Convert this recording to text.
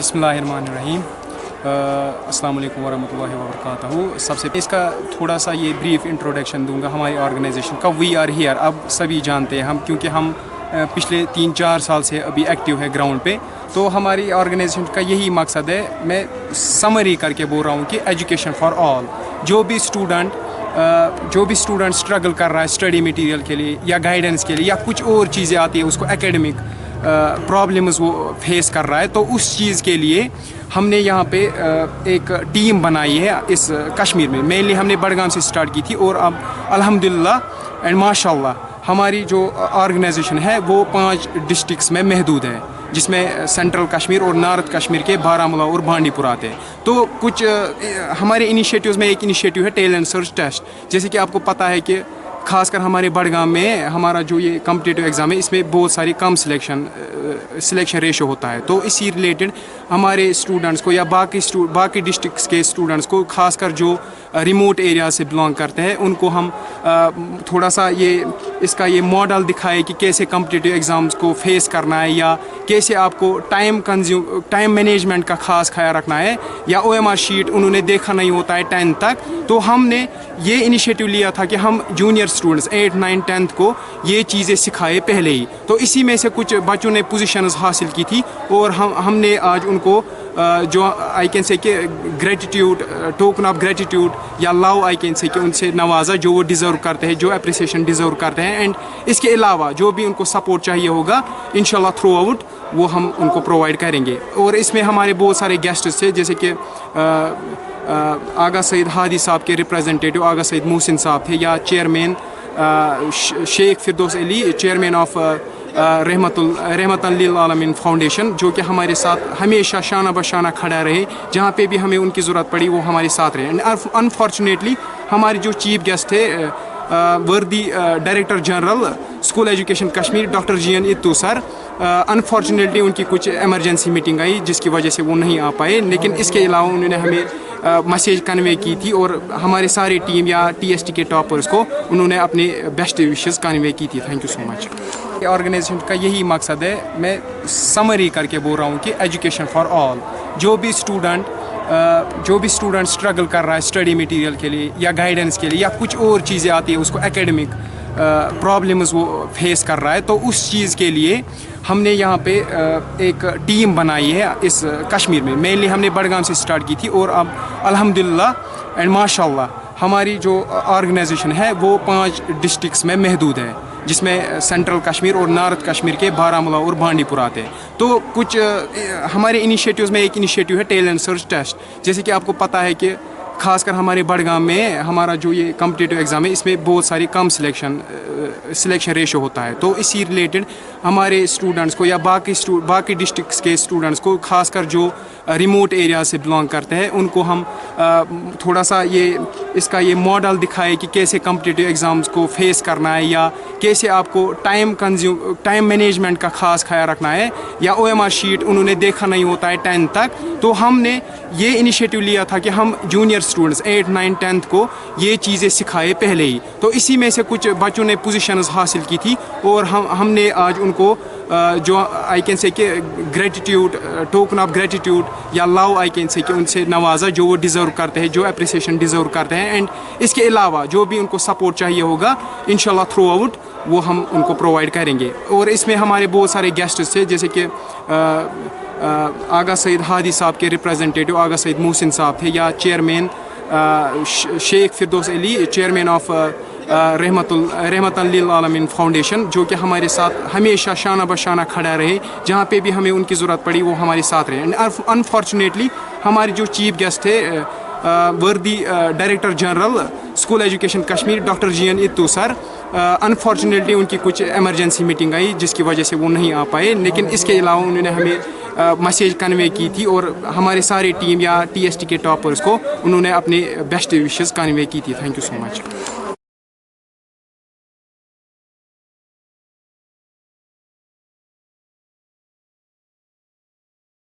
बिस्मिल्लाहिर्रहमानिर्रहीम। अस्सलाम वालेकुम वरहमतुल्लाहि वबरकातुहू। सबसे इसका थोड़ा सा ये ब्रीफ इंट्रोडक्शन दूंगा हमारी ऑर्गेनाइजेशन का। वी आर हियर, अब सभी जानते हैं हम, क्योंकि हम पिछले 3-4 साल से अभी एक्टिव है ग्राउंड पे। तो हमारी ऑर्गेनाइजेशन का यही मकसद है, मैं समरी करके बोल रहा हूँ कि एजुकेशन फॉर ऑल। जो भी स्टूडेंट स्ट्रगल कर रहा है स्टडी मटेरियल के लिए या गाइडेंस के लिए या कुछ और चीज़ें आती है उसको एकेडमिक प्रॉब्लम्स वो फेस कर रहा है, तो उस चीज़ के लिए हमने यहाँ पे एक टीम बनाई है इस कश्मीर में। मेनली हमने बडगाम से स्टार्ट की थी और अब अल्हम्दुलिल्लाह एंड माशाल्लाह हमारी जो ऑर्गेनाइजेशन है वो 5 डिस्ट्रिक्ट्स में महदूद है, जिसमें सेंट्रल कश्मीर और नॉर्थ कश्मीर के बारामूला और बांडीपुर आते हैं। तो कुछ हमारे इनिशिएटिव्स में एक इनिशिएटिव है टैलेंट सर्च टेस्ट। जैसे कि आपको पता है कि खासकर हमारे बडगाम में हमारा जो ये कॉम्पिटिटिव एग्ज़ाम है इसमें बहुत सारी कम सिलेक्शन रेशो होता है। तो इसी रिलेटेड हमारे स्टूडेंट्स को या बाकी डिस्ट्रिक्ट्स के स्टूडेंट्स को, खासकर जो रिमोट एरिया से बिलोंग करते हैं, उनको हम थोड़ा सा इसका ये मॉडल दिखाए कि कैसे कॉम्पिटिटिव एग्ज़ाम्स को फेस करना है या कैसे आपको टाइम मैनेजमेंट का खास ख्याल रखना है, या OMR शीट उन्होंने देखा नहीं होता है 10th तक। तो हमने ये इनिशिएटिव लिया था कि हम जूनियर स्टूडेंट्स 8, 9, 10th को ये चीज़ें सिखाए पहले ही। तो इसी में से कुछ बच्चों ने पोजीशंस हासिल की थी और हमने आज उनको जो आई कैन से कि ग्रेटिट्यूड, टोकन ऑफ ग्रेटिट्यूड या लव आई कैन से कि उनसे नवाजा जो वो डिज़र्व करते हैं, जो अप्रिसिएशन डिज़र्व करते हैं। एंड इसके अलावा जो भी उनको सपोर्ट चाहिए होगा इंशाल्लाह थ्रू आउट वो हम उनको प्रोवाइड करेंगे। और इसमें हमारे बहुत सारे गेस्ट्स थे, जैसे कि आगा सईद हादी साहब के रिप्रेजेंटेटिव आगा सईद मोहसिन साहब थे, या chairman Sheikh Firdous Ali, chairman of Rahmatan Lil Aalameen foundation, जो कि हमारे साथ हमेशा शाना बशाना खड़ा रहे, जहाँ पे भी हमें उनकी ज़रूरत पड़ी वो हमारे साथ रहे। एंड अनफॉर्चुनेटली हमारे जो चीफ गेस्ट थे वर्दी director general school education Kashmir doctor GN Ittoo sir, unfortunately उनकी कुछ एमरजेंसी मीटिंग आई जिसकी वजह से वो नहीं आ पाए। लेकिन इसके अलावा उन्होंने हमें मैसेज कन्वे की थी और हमारे सारे टीम या TST के टॉपर्स को उन्होंने अपने बेस्ट विशेस कन्वे की थी। Thank you so much. Organisation का यही मकसद है, मैं समरी करके बोल रहा हूँ कि एजुकेशन फॉर ऑल। जो भी स्टूडेंट स्ट्रगल कर रहा है स्टडी मटेरियल के लिए या गाइडेंस के लिए या कुछ और चीज़ें आती है उसको एकेडमिक प्रॉब्लम्स वो फेस कर रहा है, तो उस चीज़ के लिए हमने यहाँ पे एक टीम बनाई है इस कश्मीर में। मेनली हमने बडगाम से स्टार्ट की थी और अब अल्हम्दुलिल्लाह एंड माशाल्लाह हमारी जो ऑर्गेनाइजेशन है वो 5 डिस्ट्रिक्ट्स में महदूद है, जिसमें सेंट्रल कश्मीर और नॉर्थ कश्मीर के बारामूला और बांडीपुर आते हैं। तो कुछ हमारे इनिशिएटिव्स में एक इनिशिएटिव है टैलेंट सर्च टेस्ट। जैसे कि आपको पता है कि खासकर हमारे बडगाम में हमारा जो ये कॉम्पिटिटिव एग्ज़ाम है इसमें बहुत सारी कम सिलेक्शन रेशो होता है। तो इसी रिलेटेड हमारे स्टूडेंट्स को या बाकी डिस्ट्रिक्ट्स के स्टूडेंट्स को, खासकर जो रिमोट एरिया से बिलोंग करते हैं, उनको हम थोड़ा सा इसका ये मॉडल दिखाए कि कैसे कॉम्पिटिटिव एग्ज़ाम्स को फेस करना है या कैसे आपको टाइम मैनेजमेंट का खास ख्याल रखना है, या OMR शीट उन्होंने देखा नहीं होता है 10th तक। तो हमने ये इनिशिएटिव लिया था कि हम जूनियर स्टूडेंट्स 8, 9, 10th को ये चीज़ें सिखाए पहले ही। तो इसी में से कुछ बच्चों ने पोजीशंस हासिल की थी और हमने आज उनको जो आई कैन से कि ग्रेटिट्यूड, टोकन ऑफ ग्रेटिट्यूड या लव आई कैन से कि उनसे नवाजा जो वो डिज़र्व करते हैं, जो अप्रिसिएशन डिज़र्व करते हैं। एंड इसके अलावा जो भी उनको सपोर्ट चाहिए होगा इंशाल्लाह थ्रू आउट वो हम उनको प्रोवाइड करेंगे। और इसमें हमारे बहुत सारे गेस्ट्स थे, जैसे कि आगा सईद हादी साहब के रिप्रेजेंटेटिव आगा सईद मोहसिन साहब थे, या chairman Sheikh Firdous Ali, chairman of Rahmatan Lil Aalameen foundation, जो कि हमारे साथ हमेशा शाना बशाना खड़ा रहे, जहाँ पे भी हमें उनकी ज़रूरत पड़ी वो हमारे साथ रहे। एंड अनफॉर्चुनेटली हमारे जो चीफ गेस्ट थे वर्दी director general school education Kashmir doctor GN Ittoo sir, unfortunately उनकी कुछ एमरजेंसी मीटिंग आई जिसकी वजह से वो नहीं आ पाए। लेकिन इसके अलावा उन्होंने हमें मैसेज कन्वे की थी और हमारे सारे टीम या TST के टॉपर्स को उन्होंने अपने बेस्ट विशेस कन्वे की थी। Thank you so much.